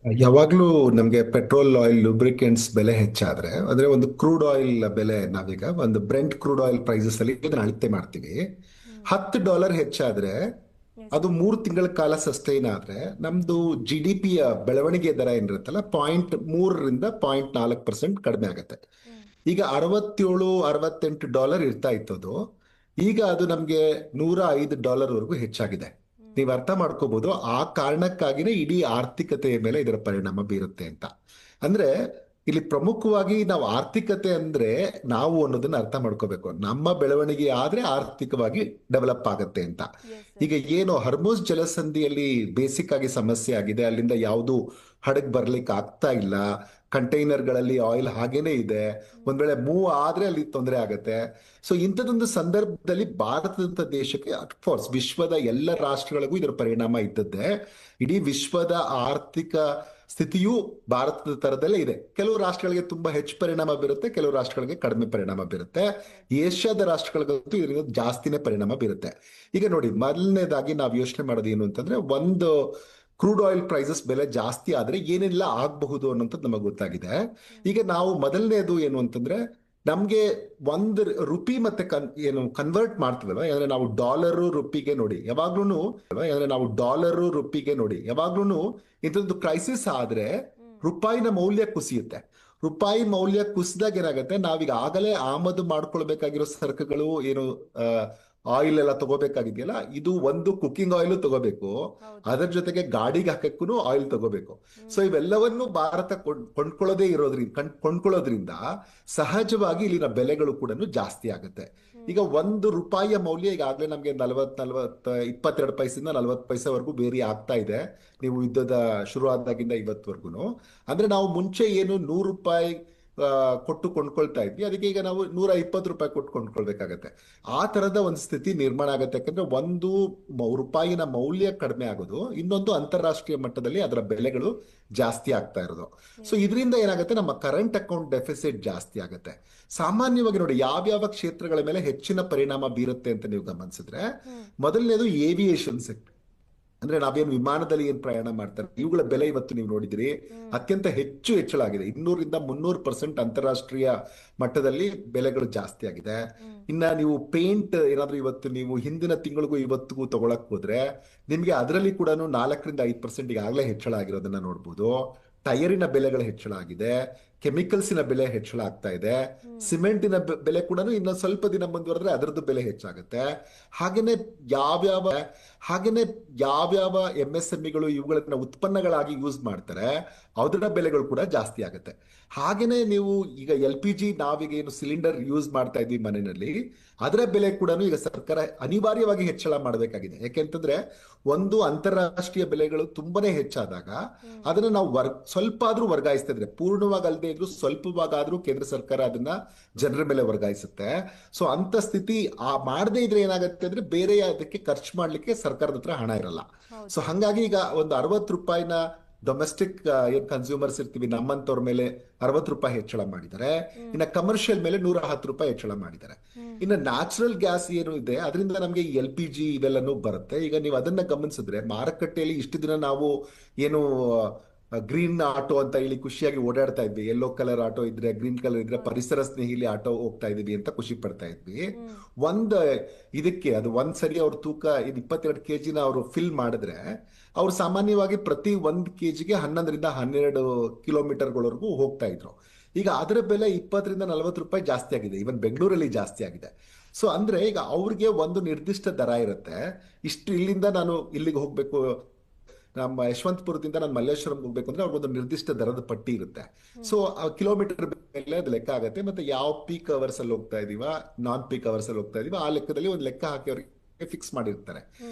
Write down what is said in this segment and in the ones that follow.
ಯಾವಾಗ್ಲೂ ನಮ್ಗೆ petrol oil lubricants ಬೆಲೆ ಹೆಚ್ಚಾದ್ರೆ ಅಂದ್ರೆ ಒಂದು ಕ್ರೂಡ್ ಆಯಿಲ್ ಬೆಲೆ ನಾವೀಗ ಒಂದು ಬ್ರೆಂಟ್ ಕ್ರೂಡ್ ಆಯಿಲ್ ಪ್ರೈಸಸ್ ಅಲ್ಲಿ ಇದನ್ನ ಅಳತೆ ಮಾಡ್ತೀವಿ. $10 ಹೆಚ್ಚಾದ್ರೆ ಎಸ್ ಅದು 3 ತಿಂಗಳ ಕಾಲ ಸಸ್ಟೈನ್ ಆದ್ರೆ ನಮ್ದು GDP ಬೆಳವಣಿಗೆ ದರ ಏನಿರುತ್ತಲ್ಲ .3 ರಿಂದ 0.4% ಕಡಿಮೆ ಆಗುತ್ತೆ. ಈಗ 67-68 ಡಾಲರ್ ಇರ್ತಾ ಇತ್ತು ಅದು. ಈಗ ಅದು ನಮ್ಗೆ $105 ವರೆಗೂ ಹೆಚ್ಚಾಗಿದೆ. ನೀವ್ ಅರ್ಥ ಮಾಡ್ಕೋಬಹುದು ಆ ಕಾರಣಕ್ಕಾಗಿನೇ ಇಡೀ ಆರ್ಥಿಕತೆಯ ಮೇಲೆ ಇದರ ಪರಿಣಾಮ ಬೀರುತ್ತೆ ಅಂತ. ಅಂದ್ರೆ ಇಲ್ಲಿ ಪ್ರಮುಖವಾಗಿ ನಾವು ಆರ್ಥಿಕತೆ ಅಂದ್ರೆ ನಾವು ಅನ್ನೋದನ್ನ ಅರ್ಥ ಮಾಡ್ಕೋಬೇಕು. ನಮ್ಮ ಬೆಳವಣಿಗೆ ಆದ್ರೆ ಆರ್ಥಿಕವಾಗಿ ಡೆವಲಪ್ ಆಗತ್ತೆ ಅಂತ. Yes sir. ಈಗ ಏನು ಹರ್ಮೋಸ್ ಜಲಸಂಧಿಯಲ್ಲಿ ಬೇಸಿಕ್ ಆಗಿ ಸಮಸ್ಯೆ ಆಗಿದೆ, ಅಲ್ಲಿಂದ ಯಾವುದು ಹಡಗ್ ಬರ್ಲಿಕ್ಕೆ ಆಗ್ತಾ ಇಲ್ಲ, ಕಂಟೈನರ್ಗಳಲ್ಲಿ ಆಯಿಲ್ ಹಾಗೇನೆ ಇದೆ. ಒಂದ್ ವೇಳೆ ಮೂವ್ ಆದ್ರೆ ಅಲ್ಲಿ ತೊಂದರೆ ಆಗತ್ತೆ. ಸೊ ಇಂಥದೊಂದು ಸಂದರ್ಭದಲ್ಲಿ ಭಾರತದಂತ ದೇಶಕ್ಕೆ ಅಫ್ಕೋರ್ಸ್ ವಿಶ್ವದ ಎಲ್ಲ ರಾಷ್ಟ್ರಗಳಿಗೂ ಇದರ ಪರಿಣಾಮ ಇದ್ದದ್ದೇ. ಇಡೀ ವಿಶ್ವದ ಆರ್ಥಿಕ ಸ್ಥಿತಿಯು ಭಾರತದ ತರದಲ್ಲೇ ಇದೆ. ಕೆಲವು ರಾಷ್ಟ್ರಗಳಿಗೆ ತುಂಬಾ ಹೆಚ್ಚು ಪರಿಣಾಮ ಬೀರುತ್ತೆ, ಕೆಲವು ರಾಷ್ಟ್ರಗಳಿಗೆ ಕಡಿಮೆ ಪರಿಣಾಮ ಬೀರುತ್ತೆ. ಏಷ್ಯಾದ ರಾಷ್ಟ್ರಗಳಿಗಂತೂ ಇದರಿಂದ ಜಾಸ್ತಿನೇ ಪರಿಣಾಮ ಬೀರುತ್ತೆ. ಈಗ ನೋಡಿ, ಮೊದಲನೇದಾಗಿ ನಾವು ಯೋಚನೆ ಮಾಡೋದು ಏನು ಅಂತಂದ್ರೆ, ಒಂದು ಕ್ರೂಡ್ ಆಯಿಲ್ ಪ್ರೈಸಸ್ ಬೆಲೆ ಜಾಸ್ತಿ ಆದ್ರೆ ಏನೆಲ್ಲ ಆಗಬಹುದು ಅನ್ನೋಂಥದ್ದು ನಮಗೆ ಗೊತ್ತಾಗಿದೆ. ಈಗ ನಾವು ಮೊದಲನೇದು ಏನು ಅಂತಂದ್ರೆ, ನಮ್ಗೆ ಒಂದು ರುಪಿ ಮತ್ತೆ ಏನು ಕನ್ವರ್ಟ್ ಮಾಡ್ತೀವಲ್ಲ, ಅಂದ್ರೆ ನಾವು ಡಾಲರು ರುಪಿಗೆ ನೋಡಿ ಯಾವಾಗ್ಲೂ, ಅಂದ್ರೆ ನಾವು ಡಾಲರು ರುಪಿಗೆ ನೋಡಿ ಯಾವಾಗ್ಲೂ ಇಂಥದ್ದು ಕ್ರೈಸಿಸ್ ಆದ್ರೆ ರೂಪಾಯಿನ ಮೌಲ್ಯ ಕುಸಿಯುತ್ತೆ. ರೂಪಾಯಿ ಮೌಲ್ಯ ಕುಸಿದಾಗ ಏನಾಗುತ್ತೆ, ನಾವೀಗ ಆಗಲೇ ಆಮದು ಮಾಡ್ಕೊಳ್ಬೇಕಾಗಿರೋ ಸರಕುಗಳು ಏನು ಆಯಿಲ್ ಎಲ್ಲ ತಗೋಬೇಕಾಗಿದೆಯಲ್ಲ, ಇದು ಒಂದು ಕುಕಿಂಗ್ ಆಯಿಲ್ ತಗೋಬೇಕು, ಹೌದು. ಅದರ ಜೊತೆಗೆ ಗಾಡಿಗೆ ಹಾಕಕ್ಕೂ ಆಯಿಲ್ ತಗೋಬೇಕು. ಸೊ ಇವೆಲ್ಲವನ್ನು ಭಾರತ ಕೊಂಡ್ಕೊಳ್ಳೋದೇ ಇರೋದ್ರಿಂದ ಕೊಂಡ್ಕೊಳ್ಳೋದ್ರಿಂದ ಸಹಜವಾಗಿ ಇಲ್ಲಿನ ಬೆಲೆಗಳು ಕೂಡ ಜಾಸ್ತಿ ಆಗುತ್ತೆ. ಈಗ ಒಂದು ರೂಪಾಯಿಯ ಮೌಲ್ಯ ಈಗಾಗಲೇ ನಮಗೆ 22 ಪೈಸೆಯಿಂದ 40 ಪೈಸೆವರೆಗೂ ಬೇರೆ ಆಗ್ತಾ ಇದೆ. ನೀವು ಯುದ್ಧದ ಶುರು ಆದಾಗಿಂದ ಇವತ್ತವರೆಗೂ ಅಂದ್ರೆ ನಾವು ಮುಂಚೆ ಏನು ₹100 ಕೊಟ್ಟು ಕೊಂಡ್ಕೊಳ್ತಾ ಇದ್ವಿ, ಅದಕ್ಕೆ ಈಗ ನಾವು ₹120 ಕೊಟ್ಟು ಕೊಂಡ್ಕೊಳ್ಬೇಕಾಗತ್ತೆ. ಆ ತರದ ಒಂದು ಸ್ಥಿತಿ ನಿರ್ಮಾಣ ಆಗುತ್ತೆ. ಯಾಕಂದ್ರೆ ಒಂದು ರೂಪಾಯಿನ ಮೌಲ್ಯ ಕಡಿಮೆ ಆಗೋದು, ಇನ್ನೊಂದು ಅಂತಾರಾಷ್ಟ್ರೀಯ ಮಟ್ಟದಲ್ಲಿ ಅದರ ಬೆಲೆಗಳು ಜಾಸ್ತಿ ಆಗ್ತಾ ಇರೋದು. So yes. ಇದರಿಂದ ಏನಾಗುತ್ತೆ, ನಮ್ಮ ಕರೆಂಟ್ ಅಕೌಂಟ್ ಡೆಫಿಸಿಟ್ ಜಾಸ್ತಿ ಆಗುತ್ತೆ. ಸಾಮಾನ್ಯವಾಗಿ ನೋಡಿ, ಯಾವ್ಯಾವ ಕ್ಷೇತ್ರಗಳ ಮೇಲೆ ಹೆಚ್ಚಿನ ಪರಿಣಾಮ ಬೀರುತ್ತೆ ಅಂತ ನೀವು ಗಮನಿಸಿದ್ರೆ, ಮೊದಲನೇದು ಏವಿಯೇಷನ್ ಸೆಕ್ಟರ್. ಅಂದ್ರೆ ನಾವೇನು ವಿಮಾನದಲ್ಲಿ ಏನ್ ಪ್ರಯಾಣ ಮಾಡ್ತಾರೆ ಇವುಗಳ ಬೆಲೆ ಇವತ್ತು ನೀವು ನೋಡಿದಿರಿ ಅತ್ಯಂತ ಹೆಚ್ಚು ಹೆಚ್ಚಳ ಆಗಿದೆ. 200-300% ಅಂತಾರಾಷ್ಟ್ರೀಯ ಮಟ್ಟದಲ್ಲಿ ಬೆಲೆಗಳು ಜಾಸ್ತಿ ಆಗಿದೆ. ಇನ್ನ ನೀವು ಪೇಂಟ್ ಏನಾದ್ರೂ ಇವತ್ತು ನೀವು ಹಿಂದಿನ ತಿಂಗಳಿಗೂ ಇವತ್ತಿಗೂ ತಗೊಳಕ್ ಹೋದ್ರೆ ನಿಮ್ಗೆ ಅದರಲ್ಲಿ ಕೂಡ 4-5% ಈಗಾಗಲೇ ಹೆಚ್ಚಳ ಆಗಿರೋದನ್ನ ನೋಡ್ಬೋದು. ಟೈರಿನ ಬೆಲೆಗಳ ಹೆಚ್ಚಳ ಆಗಿದೆ, ಕೆಮಿಕಲ್ಸಿನ ಬೆಲೆ ಹೆಚ್ಚಳ ಆಗ್ತಾ ಇದೆ, ಸಿಮೆಂಟಿನ ಬೆಲೆ ಕೂಡ ಇನ್ನೊಂದು ಸ್ವಲ್ಪ ದಿನ ಮುಂದುವರೆದ್ರೆ ಅದರದ್ದು ಬೆಲೆ ಹೆಚ್ಚಾಗುತ್ತೆ. ಹಾಗೇನೆ ಯಾವ್ಯಾವ ಹಾಗೇನೆ ಯಾವ್ಯಾವ MSMEಗಳು ಇವುಗಳನ್ನ ಉತ್ಪನ್ನಗಳಾಗಿ ಯೂಸ್ ಮಾಡ್ತಾರೆ ಅದರ ಬೆಲೆಗಳು ಕೂಡ ಜಾಸ್ತಿ ಆಗುತ್ತೆ. ಹಾಗೇನೆ ನೀವು ಈಗ LPG ನಾವೀಗ ಏನು ಸಿಲಿಂಡರ್ ಯೂಸ್ ಮಾಡ್ತಾ ಇದ್ವಿ ಮನೆಯಲ್ಲಿ, ಅದರ ಬೆಲೆ ಕೂಡ ಈಗ ಸರ್ಕಾರ ಅನಿವಾರ್ಯವಾಗಿ ಹೆಚ್ಚಳ ಮಾಡಬೇಕಾಗಿದೆ. ಯಾಕೆಂತಂದ್ರೆ ಒಂದು ಅಂತಾರಾಷ್ಟ್ರೀಯ ಬೆಲೆಗಳು ತುಂಬಾನೇ ಹೆಚ್ಚಾದಾಗ ಅದನ್ನ ನಾವು ಸ್ವಲ್ಪ ಆದ್ರೂ ವರ್ಗಾಯಿಸ್ತಾ ಇದ್ರೆ, ಪೂರ್ಣವಾಗಿ ಅಲ್ಲದೆ ಇದ್ರು ಸ್ವಲ್ಪವಾಗಾದ್ರೂ ಕೇಂದ್ರ ಸರ್ಕಾರ ಅದನ್ನ ಜನರ ಮೇಲೆ ವರ್ಗಾಯಿಸುತ್ತೆ. ಸೊ ಅಂತ ಸ್ಥಿತಿ ಮಾಡದೇ ಇದ್ರೆ ಏನಾಗುತ್ತೆ ಅಂದ್ರೆ, ಬೇರೆ ಅದಕ್ಕೆ ಖರ್ಚು ಮಾಡ್ಲಿಕ್ಕೆ ಸರ್ಕಾರದ ಹತ್ರ ಹಣ ಇರಲ್ಲ. ಸೊ ಹೌದು. ಹಂಗಾಗಿ ಈಗ ಒಂದು ₹60 ಡೊಮೆಸ್ಟಿಕ್ ಏನ್ ಕನ್ಸ್ಯೂಮರ್ಸ್ ಇರ್ತೀವಿ ನಮ್ಮಂತವ್ರ ಮೇಲೆ ₹60 ಹೆಚ್ಚಳ ಮಾಡಿದ್ದಾರೆ. ಇನ್ನ ಕಮರ್ಷಿಯಲ್ ಮೇಲೆ ₹110 ಹೆಚ್ಚಳ ಮಾಡಿದ್ದಾರೆ. ಇನ್ನು ನ್ಯಾಚುರಲ್ ಗ್ಯಾಸ್ ಏನು ಇದೆ ಅದರಿಂದ ನಮಗೆ LPG ಇವೆಲ್ಲನೂ ಬರುತ್ತೆ. ಈಗ ನೀವು ಅದನ್ನ ಗಮನಿಸಿದ್ರೆ, ಮಾರುಕಟ್ಟೆಯಲ್ಲಿ ಇಷ್ಟು ದಿನ ನಾವು ಏನು ಗ್ರೀನ್ ಆಟೋ ಅಂತ ಹೇಳಿ ಖುಷಿಯಾಗಿ ಓಡಾಡ್ತಾ ಇದ್ವಿ, ಯೆಲ್ಲೋ ಕಲರ್ ಆಟೋ ಇದ್ರೆ, ಗ್ರೀನ್ ಕಲರ್ ಇದ್ರೆ ಪರಿಸರ ಸ್ನೇಹಿಲಿ ಆಟೋ ಹೋಗ್ತಾ ಇದೀವಿ ಅಂತ ಖುಷಿ ಪಡ್ತಾ ಇದ್ವಿ. ಒಂದ್ ಇದಕ್ಕೆ ಅದು ಒಂದ್ಸರಿ ಅವ್ರ ತೂಕ 22 kg ಅವರು ಫಿಲ್ ಮಾಡಿದ್ರೆ, ಅವ್ರು ಸಾಮಾನ್ಯವಾಗಿ ಪ್ರತಿ 1 kgಗೆ 11-12 ಕಿಲೋಮೀಟರ್ಗಳವರೆಗೂ ಹೋಗ್ತಾ ಇದ್ರು. ಈಗ ಅದರ ಬೆಲೆ ₹20-40 ಜಾಸ್ತಿ ಆಗಿದೆ. ಈವನ್ ಬೆಂಗಳೂರಲ್ಲಿ ಜಾಸ್ತಿ ಆಗಿದೆ. ಸೊ ಅಂದ್ರೆ ಈಗ ಅವ್ರಿಗೆ ಒಂದು ನಿರ್ದಿಷ್ಟ ದರ ಇರುತ್ತೆ, ಇಷ್ಟು ಇಲ್ಲಿಂದ ನಾನು ಇಲ್ಲಿಗೆ ಹೋಗ್ಬೇಕು, ನಮ್ಮ ಯಶವಂತಪುರದಿಂದ ನಾನು ಮಲ್ಲೇಶ್ವರಂ ಹೋಗ್ಬೇಕು ಅಂದ್ರೆ ಅವ್ರಿಗೊಂದು ನಿರ್ದಿಷ್ಟ ದರದ ಪಟ್ಟಿ ಇರುತ್ತೆ. ಸೊ ಆ ಕಿಲೋಮೀಟರ್ ಮೇಲೆ ಅದು ಲೆಕ್ಕ ಆಗುತ್ತೆ. ಮತ್ತೆ ಯಾವ ಪೀಕ್ ಅವರ್ಸ್ ಅಲ್ಲಿ ಹೋಗ್ತಾ ಇದೀವ, ನಾನ್ ಪೀಕ್ ಅವರ್ಸ್ ಅಲ್ಲಿ ಹೋಗ್ತಾ ಇದೀವ, ಆ ಲೆಕ್ಕದಲ್ಲಿ ಒಂದು ಲೆಕ್ಕ ಹಾಕಿ ಅವ್ರಿಗೆ ಫಿಕ್ಸ್ ಮಾಡಿರ್ತಾರೆ.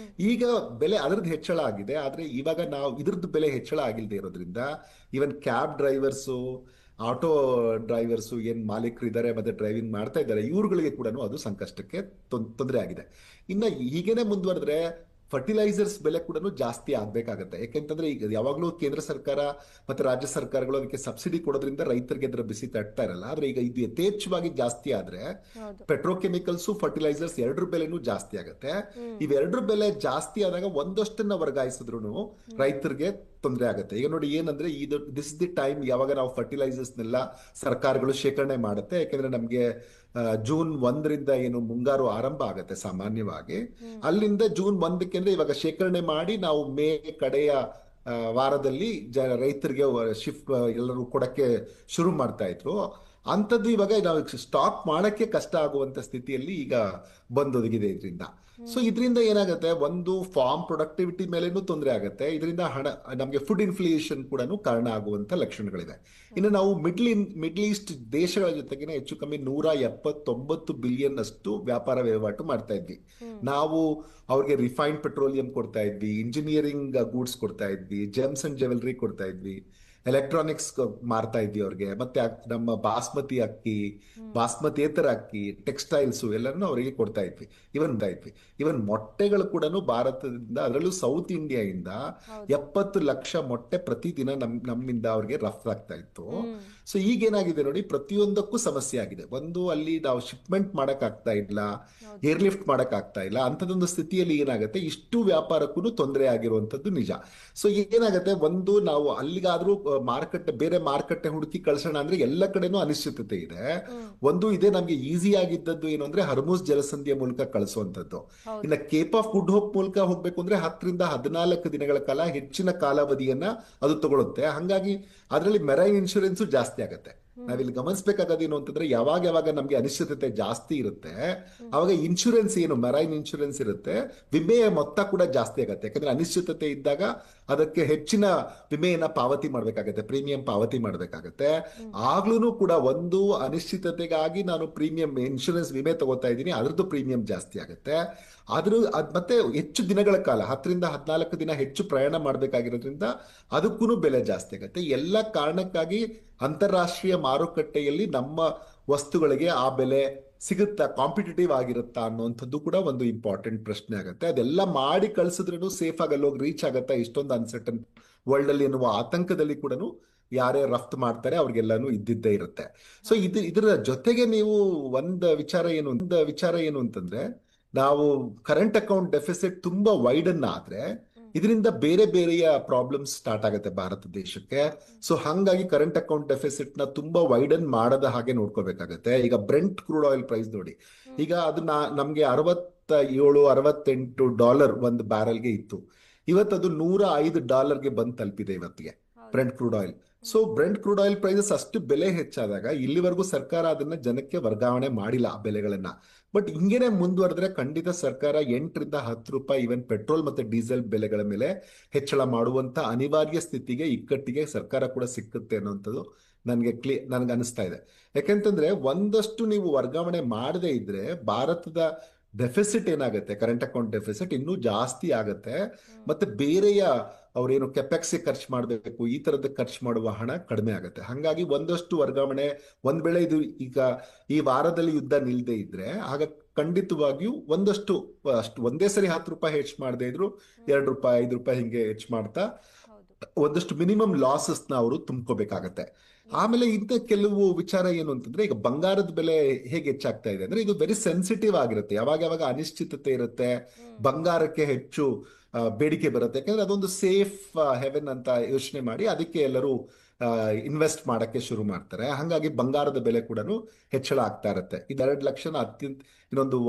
ಈಗ ಬೆಲೆ ಅದರದ್ದು ಹೆಚ್ಚಳ ಆಗಿದೆ, ಆದ್ರೆ ಇವಾಗ ನಾವು ಇದ್ರದ್ದು ಬೆಲೆ ಹೆಚ್ಚಳ ಆಗಿಲ್ಲದೆ ಇರೋದ್ರಿಂದ even cab drivers, auto drivers ಏನ್ ಮಾಲೀಕರು ಇದ್ದಾರೆ ಮತ್ತೆ ಡ್ರೈವಿಂಗ್ ಮಾಡ್ತಾ ಇದ್ದಾರೆ, ಇವ್ರುಗಳಿಗೆ ಕೂಡ ಅದು ಸಂಕಷ್ಟಕ್ಕೆ ತೊಂದರೆ ಆಗಿದೆ. ಇನ್ನ ಹೀಗೇನೆ ಮುಂದುವರೆದ್ರೆ ಫರ್ಟಿಲೈಸರ್ಸ್ ಬೆಲೆ ಕೂಡ ಜಾಸ್ತಿ ಆಗ್ಬೇಕಾಗತ್ತೆ. ಯಾಕೆಂತಂದ್ರೆ ಈಗ ಯಾವಾಗ್ಲೂ ಕೇಂದ್ರ ಸರ್ಕಾರ ಮತ್ತೆ ರಾಜ್ಯ ಸರ್ಕಾರಗಳು ಅದಕ್ಕೆ ಸಬ್ಸಿಡಿ ಕೊಡೋದ್ರಿಂದ ರೈತರಿಗೆ ಅದರ ಬಿಸಿ ತಟ್ತಾ ಇರಲ್ಲ. ಆದ್ರೆ ಈಗ ಇದು ಯಥೇಚ್ಛವಾಗಿ ಜಾಸ್ತಿ ಆದ್ರೆ ಹೌದು. ಪೆಟ್ರೋಕೆಮಿಕಲ್ಸ್, ಫರ್ಟಿಲೈಸರ್ಸ್ ಎರಡರ ಬೆಲೆನೂ ಜಾಸ್ತಿ ಆಗುತ್ತೆ. ಇವೆರಡರ ಬೆಲೆ ಜಾಸ್ತಿ ಆದಾಗ ಒಂದಷ್ಟನ್ನ ವರ್ಗಾಯಿಸಿದ್ರು ರೈತರಿಗೆ ತೊಂದರೆ ಆಗುತ್ತೆ. ಈಗ ನೋಡಿ ಏನಂದ್ರೆ ಇದು ದಿಸ್ ದಿ ಟೈಮ್ ಯಾವಾಗ ನಾವು ಫರ್ಟಿಲೈಸರ್ಸ್ನೆಲ್ಲ ಸರ್ಕಾರಗಳು ಶೇಖರಣೆ ಮಾಡುತ್ತೆ. ಯಾಕೆಂದ್ರೆ ನಮಗೆ ಜೂನ್ 1ರಿಂದ ಏನು ಮುಂಗಾರು ಆರಂಭ ಆಗುತ್ತೆ ಸಾಮಾನ್ಯವಾಗಿ. ಅಲ್ಲಿಂದ ಜೂನ್ 1ಕ್ಕೆ ಅಂದ್ರೆ ಇವಾಗ ಶೇಖರಣೆ ಮಾಡಿ ನಾವು ಮೇ ಕಡೆಯ ವಾರದಲ್ಲಿ ರೈತರಿಗೆ ಶಿಫ್ಟ್ ಎಲ್ಲರೂ ಕೊಡಕ್ಕೆ ಶುರು ಮಾಡ್ತಾ ಇದ್ರು. ಅಂಥದ್ದು ಇವಾಗ ನಾವು ಸ್ಟಾಕ್ ಮಾಡಕ್ಕೆ ಕಷ್ಟ ಆಗುವಂತ ಸ್ಥಿತಿಯಲ್ಲಿ ಈಗ ಬಂದೊದಗಿದೆ ಇದರಿಂದ. ಸೊ ಇದರಿಂದ ಏನಾಗುತ್ತೆ, ಒಂದು ಫಾರ್ಮ್ ಪ್ರೊಡಕ್ಟಿವಿಟಿ ಮೇಲೇನೂ ತೊಂದರೆ ಆಗುತ್ತೆ. ಇದರಿಂದ ನಮಗೆ ಫುಡ್ ಇನ್ಫ್ಲೇಷನ್ ಕೂಡ ಕಾರಣ ಆಗುವಂತ ಲಕ್ಷಣಗಳಿದೆ. ಇನ್ನು ನಾವು ಮಿಡ್ಲ್ ಈಸ್ಟ್ ದೇಶಗಳ ಜೊತೆಗೆ ಹೆಚ್ಚು ಕಮ್ಮಿ 179 ಬಿಲಿಯನ್ ಅಷ್ಟು ವ್ಯಾಪಾರ ವಹಿವಾಟು ಮಾಡ್ತಾ ಇದ್ವಿ ನಾವು. ಅವ್ರಿಗೆ ರಿಫೈನ್ಡ್ ಪೆಟ್ರೋಲಿಯಂ ಕೊಡ್ತಾ ಇದ್ವಿ, ಇಂಜಿನಿಯರಿಂಗ್ ಗೂಡ್ಸ್ ಕೊಡ್ತಾ ಇದ್ವಿ, ಜೆಮ್ಸ್ ಅಂಡ್ ಜ್ಯುವೆಲರಿ ಕೊಡ್ತಾ ಇದ್ವಿ, ಎಲೆಕ್ಟ್ರಾನಿಕ್ಸ್ ಮಾರ್ತಾ ಇದ್ವಿ ಅವ್ರಿಗೆ. ಮತ್ತೆ ನಮ್ಮ ಬಾಸ್ಮತಿ ಅಕ್ಕಿ, ಬಾಸ್ಮತಿಯೇತರ ಅಕ್ಕಿ, ಟೆಕ್ಸ್ಟೈಲ್ಸ್ ಎಲ್ಲರನ್ನು ಅವರಿಗೆ ಕೊಡ್ತಾ ಇದ್ವಿ. ಇವನ್ ಮೊಟ್ಟೆಗಳು ಕೂಡ ಭಾರತದಿಂದ, ಅದರಲ್ಲೂ ಸೌತ್ ಇಂಡಿಯಾದಿಂದ 70 ಲಕ್ಷ ಮೊಟ್ಟೆ ಪ್ರತಿದಿನ ನಮ್ಮಿಂದ ಅವ್ರಿಗೆ ರಫ್ತಾಗ್ತಾ ಇತ್ತು. ಸೊ ಈಗೇನಾಗಿದೆ ನೋಡಿ, ಪ್ರತಿಯೊಂದಕ್ಕೂ ಸಮಸ್ಯೆ ಆಗಿದೆ. ಒಂದು, ಅಲ್ಲಿ ನಾವು ಶಿಪ್ಮೆಂಟ್ ಮಾಡಕ್ ಆಗ್ತಾ ಇಲ್ಲ, ಏರ್ಲಿಫ್ಟ್ ಮಾಡಕ್ ಆಗ್ತಾ ಇಲ್ಲ. ಅಂತದೊಂದು ಸ್ಥಿತಿಯಲ್ಲಿ ಏನಾಗುತ್ತೆ, ಇಷ್ಟು ವ್ಯಾಪಾರಕ್ಕೂ ತೊಂದರೆ ಆಗಿರುವಂತದ್ದು ನಿಜ. ಸೊ ಏನಾಗುತ್ತೆ, ಒಂದು ನಾವು ಅಲ್ಲಿಗಾದ್ರೂ ಬೇರೆ ಮಾರುಕಟ್ಟೆ ಹುಡುಕಿ ಕಳ್ಸೋಣ ಅಂದ್ರೆ ಎಲ್ಲ ಕಡೆನೂ ಅನಿಶ್ಚಿತತೆ ಇದೆ. ಒಂದು ಇದೆ, ನಮ್ಗೆ ಈಸಿ ಆಗಿದ್ದದ್ದು ಏನು ಅಂದ್ರೆ ಹರ್ಮುಸ್ ಜಲಸಂಧಿಯ ಮೂಲಕ ಕಳಿಸುವಂತದ್ದು. ಇನ್ನ ಕೇಪ್ ಆಫ್ ಗುಡ್ ಹೋಪ್ ಮೂಲಕ ಹೋಗ್ಬೇಕು ಅಂದ್ರೆ 10 ರಿಂದ 14 ದಿನಗಳ ಕಾಲ ಹೆಚ್ಚಿನ ಕಾಲಾವಧಿಯನ್ನ ಅದು ತಗೊಳುತ್ತೆ. ಹಂಗಾಗಿ ಅದರಲ್ಲಿ ಮೆರೈನ್ ಇನ್ಶೂರೆನ್ಸ್ ಜಾಸ್ತಿ ಆಗತ್ತೆ. ನಾವಿಲ್ಲಿ ಗಮನಿಸಬೇಕಾಗೋದೇನು ಅಂತಂದ್ರೆ, ಯಾವಾಗ ನಮ್ಗೆ ಅನಿಶ್ಚಿತತೆ ಜಾಸ್ತಿ ಇರುತ್ತೆ ಅವಾಗ ಇನ್ಶೂರೆನ್ಸ್, ಏನು ಮೆರೈನ್ ಇನ್ಶೂರೆನ್ಸ್ ಇರುತ್ತೆ, ವಿಮೆಯ ಮೊತ್ತ ಕೂಡ ಜಾಸ್ತಿ ಆಗುತ್ತೆ. ಯಾಕಂದ್ರೆ ಅನಿಶ್ಚಿತತೆ ಇದ್ದಾಗ ಅದಕ್ಕೆ ಹೆಚ್ಚಿನ ವಿಮೆಯನ್ನ ಪಾವತಿ ಮಾಡ್ಬೇಕಾಗತ್ತೆ, ಪ್ರೀಮಿಯಂ ಪಾವತಿ ಮಾಡ್ಬೇಕಾಗತ್ತೆ. ಆಗ್ಲೂ ಕೂಡ ಒಂದು ಅನಿಶ್ಚಿತತೆಗಾಗಿ ನಾನು ಪ್ರೀಮಿಯಂ ಇನ್ಶೂರೆನ್ಸ್ ವಿಮೆ ತಗೋತಾ ಇದ್ದೀನಿ, ಅದ್ರದ್ದು ಪ್ರೀಮಿಯಂ ಜಾಸ್ತಿ ಆಗುತ್ತೆ. ಮತ್ತೆ ಹೆಚ್ಚು ದಿನಗಳ ಕಾಲ 10 ರಿಂದ 14 ದಿನ ಹೆಚ್ಚು ಪ್ರಯಾಣ ಮಾಡ್ಬೇಕಾಗಿರೋದ್ರಿಂದ ಅದಕ್ಕೂ ಬೆಲೆ ಜಾಸ್ತಿ ಆಗುತ್ತೆ. ಎಲ್ಲ ಕಾರಣಕ್ಕಾಗಿ ಅಂತಾರಾಷ್ಟ್ರೀಯ ಮಾರುಕಟ್ಟೆಯಲ್ಲಿ ನಮ್ಮ ವಸ್ತುಗಳಿಗೆ ಆ ಬೆಲೆ ಸಿಗುತ್ತಾ, ಕಾಂಪಿಟೇಟಿವ್ ಆಗಿರುತ್ತಾ ಅನ್ನುವಂಥದ್ದು ಕೂಡ ಒಂದು ಇಂಪಾರ್ಟೆಂಟ್ ಪ್ರಶ್ನೆ ಆಗುತ್ತೆ. ಅದೆಲ್ಲ ಮಾಡಿ ಕಳ್ಸಿದ್ರೂ ಸೇಫ್ ಆಗಿ ಅಲ್ಲೋಗಿ ರೀಚ್ ಆಗತ್ತಾ ಇಷ್ಟೊಂದು ಅನ್ಸರ್ಟನ್ ವರ್ಲ್ಡ್ ಅಲ್ಲಿ ಎನ್ನುವ ಆತಂಕದಲ್ಲಿ ಕೂಡ ಯಾರೇ ರಫ್ತು ಮಾಡ್ತಾರೆ ಅವ್ರಿಗೆಲ್ಲಾನು ಇದ್ದಿದ್ದೇ ಇರುತ್ತೆ. ಸೊ ಇದರ ಜೊತೆಗೆ ನೀವು ಒಂದು ವಿಚಾರ ಏನು ಅಂತಂದ್ರೆ, ನಾವು ಕರೆಂಟ್ ಅಕೌಂಟ್ ಡೆಫಿಸಿಟ್ ತುಂಬಾ ವೈಡನ್ ಆದ್ರೆ ಇದರಿಂದ ಬೇರೆ ಬೇರೆಯ ಪ್ರಾಬ್ಲಮ್ಸ್ ಸ್ಟಾರ್ಟ್ ಆಗುತ್ತೆ ಭಾರತ ದೇಶಕ್ಕೆ. ಸೊ ಹಂಗಾಗಿ ಕರೆಂಟ್ ಅಕೌಂಟ್ ಡೆಫಿಸಿಟ್ ನ ತುಂಬಾ ವೈಡನ್ ಮಾಡದ ಹಾಗೆ ನೋಡ್ಕೋಬೇಕಾಗತ್ತೆ. ಈಗ ಬ್ರೆಂಟ್ ಕ್ರೂಡ್ ಆಯಿಲ್ ಪ್ರೈಸ್ ನೋಡಿ, ಈಗ ಅದನ್ನ ನಮ್ಗೆ $67-68 ಒಂದು ಬ್ಯಾರಲ್ಗೆ ಇತ್ತು. ಇವತ್ತದು $105 ಬಂದು ತಲುಪಿದೆ ಇವತ್ತಿಗೆ Brent crude oil. So Brent crude oil prices ಅಷ್ಟು ಬೆಲೆ ಹೆಚ್ಚಾದಾಗ ಇಲ್ಲಿವರೆಗೂ ಸರ್ಕಾರ ಅದನ್ನ ಜನಕ್ಕೆ ವರ್ಗಾವಣೆ ಮಾಡಿಲ್ಲ ಆ ಬೆಲೆಗಳನ್ನ. ಬಟ್ ಹಿಂಗೇನೆ ಮುಂದುವರೆದ್ರೆ ಖಂಡಿತ ಸರ್ಕಾರ $8 ರಿಂದ $10 ಇವನ್ ಪೆಟ್ರೋಲ್ ಮತ್ತೆ ಡೀಸೆಲ್ ಬೆಲೆಗಳ ಮೇಲೆ ಹೆಚ್ಚಳ ಮಾಡುವಂತ ಅನಿವಾರ್ಯ ಸ್ಥಿತಿಗೆ, ಇಕ್ಕಟ್ಟಿಗೆ ಸರ್ಕಾರ ಕೂಡ ಸಿಕ್ಕುತ್ತೆ ಅನ್ನೋಂಥದ್ದು ನನ್ಗೆ ಅನಿಸ್ತಾ ಇದೆ. ಯಾಕೆಂತಂದ್ರೆ ಒಂದಷ್ಟು ನೀವು ವರ್ಗಾವಣೆ ಮಾಡದೇ ಇದ್ರೆ ಭಾರತದ ಡೆಫಿಸಿಟ್ ಏನಾಗುತ್ತೆ, ಕರೆಂಟ್ ಅಕೌಂಟ್ ಡೆಫಿಸಿಟ್ ಇನ್ನೂ ಜಾಸ್ತಿ ಆಗತ್ತೆ. ಮತ್ತೆ ಬೇರೆಯ ಅವ್ರೇನು ಕೆಪೆಕ್ಸ್ ಖರ್ಚು ಮಾಡಬೇಕು, ಈ ತರದ ಖರ್ಚು ಮಾಡುವ ಹಣ ಕಡಿಮೆ ಆಗುತ್ತೆ. ಹಂಗಾಗಿ ಒಂದಷ್ಟು ವರ್ಗಾವಣೆ, ಒಂದ್ ವೇಳೆ ಇದು ಈಗ ಈ ವಾರದಲ್ಲಿ ಯುದ್ಧ ನಿಲ್ದೇ ಇದ್ರೆ ಆಗ ಖಂಡಿತವಾಗಿಯೂ ಒಂದಷ್ಟು ಒಂದೇ ಸರಿ $10 ಹೆಚ್ಚು ಮಾಡದೇ ಇದ್ರು $2, $5 ಹಿಂಗೆ ಹೆಚ್ಚು ಮಾಡ್ತಾ ಒಂದಷ್ಟು ಮಿನಿಮಮ್ ಲಾಸಸ್ ನ ಅವರು ತುಂಬ್ಕೋಬೇಕಾಗತ್ತೆ. ಆಮೇಲೆ ಇಂಥ ಕೆಲವು ವಿಚಾರ ಏನು ಅಂತಂದ್ರೆ, ಈಗ ಬಂಗಾರದ ಬೆಲೆ ಹೇಗೆ ಹೆಚ್ಚಾಗ್ತಾ ಇದೆ ಅಂದ್ರೆ, ಇದು ವೆರಿ ಸೆನ್ಸಿಟಿವ್ ಆಗಿರುತ್ತೆ. ಯಾವಾಗ ಅನಿಶ್ಚಿತತೆ ಇರುತ್ತೆ ಬಂಗಾರಕ್ಕೆ ಹೆಚ್ಚು ಬೇಡಿಕೆ ಬರುತ್ತೆ. ಯಾಕಂದ್ರೆ ಅದೊಂದು ಸೇಫ್ ಹೆವೆನ್ ಅಂತ ಯೋಚನೆ ಮಾಡಿ ಅದಕ್ಕೆ ಎಲ್ಲರೂ ಇನ್ವೆಸ್ಟ್ ಮಾಡಕ್ಕೆ ಶುರು ಮಾಡ್ತಾರೆ. ಹಂಗಾಗಿ ಬಂಗಾರದ ಬೆಲೆ ಕೂಡ ಹೆಚ್ಚಳ ಆಗ್ತಾ ಇರುತ್ತೆ. ಇದು 2 ಲಕ್ಷನ ಇನ್ನೊಂದು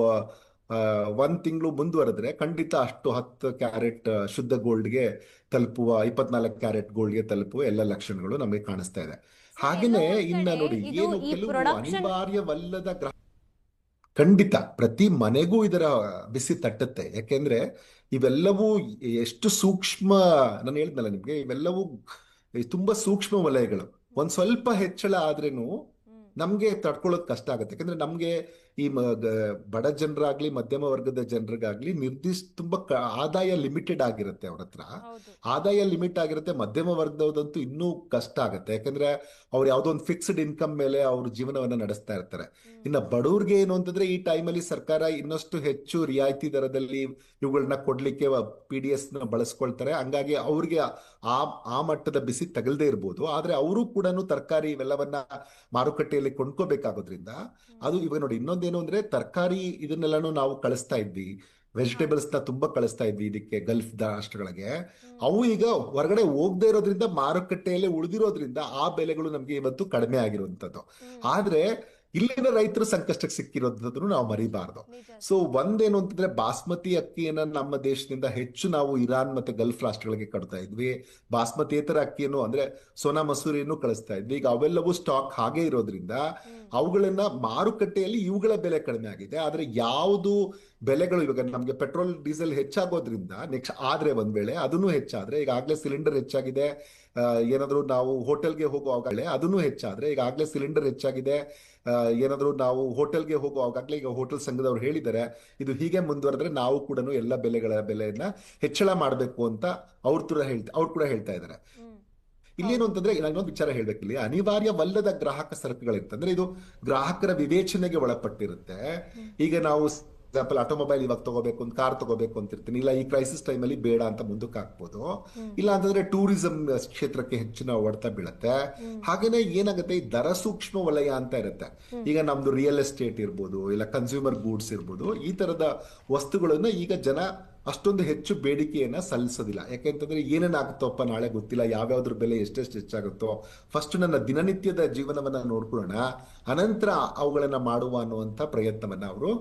1 ತಿಂಗಳು ಮುಂದುವರೆದ್ರೆ ಖಂಡಿತ ಅಷ್ಟು 10 ಕ್ಯಾರೆಟ್ ಶುದ್ಧ ಗೋಲ್ಡ್ಗೆ ತಲುಪುವ, 24 ಕ್ಯಾರೆಟ್ ಗೋಲ್ಡ್ಗೆ ತಲುಪುವ ಎಲ್ಲ ಲಕ್ಷಣಗಳು ನಮಗೆ ಕಾಣಿಸ್ತಾ ಇದೆ. ಹಾಗೇನೆ ಇನ್ನ ನೋಡಿ, ಏನು ಕೆಲವು ಅನಿವಾರ್ಯವಲ್ಲದ ಖಂಡಿತ ಪ್ರತಿ ಮನೆಗೂ ಇದರ ಬಿಸಿ ತಟ್ಟುತ್ತೆ. ಯಾಕೆಂದ್ರೆ ಇವೆಲ್ಲವೂ ಎಷ್ಟು ಸೂಕ್ಷ್ಮ, ನಾನು ಹೇಳಿದ್ನಲ್ಲ ನಿಮ್ಗೆ, ಇವೆಲ್ಲವೂ ತುಂಬಾ ಸೂಕ್ಷ್ಮ ವಲಯಗಳು. ಒಂದ್ ಸ್ವಲ್ಪ ಹೆಚ್ಚಳ ಆದ್ರೇನು ನಮ್ಗೆ ತಡ್ಕೊಳ್ಳೋದು ಕಷ್ಟ ಆಗುತ್ತೆ. ಯಾಕಂದ್ರೆ ನಮ್ಗೆ ಈ ಬಡ ಜನರಾಗ್ಲಿ ಮಧ್ಯಮ ವರ್ಗದ ಜನರಿಗಾಗ್ಲಿ ನಿರ್ದಿಷ್ಟ ತುಂಬಾ ಆದಾಯ ಲಿಮಿಟೆಡ್ ಆಗಿರುತ್ತೆ. ಅವ್ರ ಹತ್ರ ಆದಾಯ ಲಿಮಿಟ್ ಆಗಿರುತ್ತೆ. ಮಧ್ಯಮ ವರ್ಗದವ್ರದಂತೂ ಇನ್ನೂ ಕಷ್ಟ ಆಗುತ್ತೆ. ಯಾಕಂದ್ರೆ ಅವ್ರು ಯಾವ್ದೋ ಒಂದು ಫಿಕ್ಸ್ಡ್ ಇನ್ಕಮ್ ಮೇಲೆ ಅವ್ರ ಜೀವನವನ್ನ ನಡೆಸ್ತಾ ಇರ್ತಾರೆ. ಇನ್ನ ಬಡವ್ರಿಗೆ ಏನು ಅಂತಂದ್ರೆ, ಈ ಟೈಮಲ್ಲಿ ಸರ್ಕಾರ ಇನ್ನಷ್ಟು ಹೆಚ್ಚು ರಿಯಾಯಿತಿ ದರದಲ್ಲಿ ಇವುಗಳನ್ನ ಕೊಡ್ಲಿಕ್ಕೆ PDS ನ ಬಳಸ್ಕೊಳ್ತಾರೆ. ಹಂಗಾಗಿ ಅವ್ರಿಗೆ ಆ ಮಟ್ಟದ ಬಿಸಿ ತಗಲ್ದೇ ಇರ್ಬೋದು. ಆದ್ರೆ ಅವರು ಕೂಡ ತರಕಾರಿ ಇವೆಲ್ಲವನ್ನ ಮಾರುಕಟ್ಟೆಯಲ್ಲಿ ಕೊಂಡ್ಕೋಬೇಕಾಗೋದ್ರಿಂದ ಅದು ಇವಾಗ ನೋಡಿ, ಇನ್ನೊಂದೇನು ಅಂದ್ರೆ, ತರಕಾರಿ ಇದನ್ನೆಲ್ಲಾನು ನಾವು ಕಳಿಸ್ತಾ ಇದ್ವಿ. ವೆಜಿಟೇಬಲ್ಸ್ ನ ತುಂಬಾ ಕಳಿಸ್ತಾ ಇದ್ವಿ ಇದಕ್ಕೆ ಗಲ್ಫ್ ರಾಷ್ಟ್ರಗಳಿಗೆ. ಅವು ಈಗ ಹೊರಗಡೆ ಹೋಗದೆ ಇರೋದ್ರಿಂದ ಮಾರುಕಟ್ಟೆಯಲ್ಲಿ ಉಳಿದಿರೋದ್ರಿಂದ ಆ ಬೆಲೆಗಳು ನಮ್ಗೆ ಇವತ್ತು ಕಡಿಮೆ ಆಗಿರುವಂತದ್ದು. ಆದ್ರೆ ಇಲ್ಲಿನ ರೈತರು ಸಂಕಷ್ಟಕ್ಕೆ ಸಿಕ್ಕಿರೋದನ್ನು ನಾವು ಮರಿಬಾರ್ದು. ಸೊ ಒಂದೇನು ಅಂತಂದ್ರೆ ಬಾಸ್ಮತಿ ಅಕ್ಕಿಯನ್ನ ನಮ್ಮ ದೇಶದಿಂದ ಹೆಚ್ಚು ನಾವು ಇರಾನ್ ಮತ್ತೆ ಗಲ್ಫ್ ರಾಷ್ಟ್ರಗಳಿಗೆ ಕಟ್ತಾ ಇದ್ವಿ. ಬಾಸ್ಮತಿಯೇತರ ಅಕ್ಕಿಯನ್ನು ಅಂದ್ರೆ ಸೋನಾ ಮಸೂರಿಯನ್ನು ಕಳಿಸ್ತಾ ಇದ್ವಿ. ಈಗ ಅವೆಲ್ಲವೂ ಸ್ಟಾಕ್ ಹಾಗೆ ಇರೋದ್ರಿಂದ ಅವುಗಳನ್ನ ಮಾರುಕಟ್ಟೆಯಲ್ಲಿ ಇವುಗಳ ಬೆಲೆ ಕಡಿಮೆ ಆಗಿದೆ. ಆದ್ರೆ ಯಾವುದು ಬೆಲೆಗಳು ಇವಾಗ ನಮ್ಗೆ ಪೆಟ್ರೋಲ್ ಡೀಸೆಲ್ ಹೆಚ್ಚಾಗೋದ್ರಿಂದ ನೆಕ್ಸ್ಟ್ ಆದ್ರೆ ಒಂದ್ ವೇಳೆ ಅದನ್ನು ಹೆಚ್ಚಾದ್ರೆ, ಈಗಾಗಲೇ ಸಿಲಿಂಡರ್ ಹೆಚ್ಚಾಗಿದೆ, ಏನಾದ್ರು ನಾವು ಹೋಟೆಲ್ಗೆ ಹೋಗುವಾಗಲೇ ಅದನ್ನು ಹೆಚ್ಚಾದ್ರೆ, ಈಗಾಗಲೇ ಸಿಲಿಂಡರ್ ಹೆಚ್ಚಾಗಿದೆ, ಏನಾದ್ರು ನಾವು ಹೋಟೆಲ್ಗೆ ಹೋಗುವಾಗಲೇ ಈಗ ಹೋಟೆಲ್ ಸಂಘದವ್ರು ಹೇಳಿದ್ದಾರೆ ಇದು ಹೀಗೆ ಮುಂದುವರೆದ್ರೆ ನಾವು ಕೂಡ ಎಲ್ಲ ಬೆಲೆಯನ್ನ ಹೆಚ್ಚಳ ಮಾಡಬೇಕು ಅಂತ ಅವ್ರು ಕೂಡ ಹೇಳ್ತಾ ಇದ್ದಾರೆ. ಇಲ್ಲೇನು ಅಂತಂದ್ರೆ ಇನ್ನೊಂದು ವಿಚಾರ ಹೇಳ್ಬೇಕಿಲ್ಲಿ, ಅನಿವಾರ್ಯವಲ್ಲದ ಗ್ರಾಹಕ ಸರಕುಗಳಿರ್ತಂದ್ರೆ ಇದು ಗ್ರಾಹಕರ ವಿವೇಚನೆಗೆ ಒಳಪಟ್ಟಿರುತ್ತೆ. ಈಗ ನಾವು ಎಕ್ಸಾಂಪಲ್ ಆಟೋಮೊಬೈಲ್ ಇವಾಗ ತಗೋಬೇಕು, ಒಂದು ಕಾರ್ ತಗೋಬೇಕು ಅಂತಿರ್ತೀನಿ, ಇಲ್ಲ ಈ ಕ್ರೈಸಿಸ್ ಟೈಮ್ ಅಲ್ಲಿ ಬೇಡ ಅಂತ ಮುಂದಕ್ಕೆ ಹಾಕ್ಬೋದು. ಇಲ್ಲ ಅಂತಂದ್ರೆ ಟೂರಿಸಂ ಕ್ಷೇತ್ರಕ್ಕೆ ಹೆಚ್ಚಿನ ಹೊಡೆತ ಬೀಳುತ್ತೆ. ಹಾಗೇನೆ ಏನಾಗುತ್ತೆ, ಈ ದರ ಸೂಕ್ಷ್ಮ ವಲಯ ಅಂತ ಇರುತ್ತೆ. ಈಗ ನಮ್ದು ರಿಯಲ್ ಎಸ್ಟೇಟ್ ಇರ್ಬೋದು, ಇಲ್ಲ ಕನ್ಸ್ಯೂಮರ್ ಗೂಡ್ಸ್ ಇರ್ಬೋದು, ಈ ತರದ ವಸ್ತುಗಳನ್ನ ಈಗ ಜನ ಅಷ್ಟೊಂದು ಹೆಚ್ಚು ಬೇಡಿಕೆಯನ್ನ ಸಲ್ಲಿಸೋದಿಲ್ಲ. ಯಾಕೆಂತಂದ್ರೆ ಏನೇನಾಗುತ್ತೋಪ್ಪ ನಾಳೆ ಗೊತ್ತಿಲ್ಲ, ಯಾವ್ಯಾವ್ದ್ರ ಬೆಲೆ ಎಷ್ಟೆಷ್ಟು ಹೆಚ್ಚಾಗುತ್ತೋ, ಫಸ್ಟ್ ನನ್ನ ದಿನನಿತ್ಯದ ಜೀವನವನ್ನ ನೋಡ್ಕೊಳ್ಳೋಣ, ಅನಂತರ ಅವುಗಳನ್ನ ಮಾಡುವ ಅನ್ನುವಂಥ ಪ್ರಯತ್ನವನ್ನ ಅವರು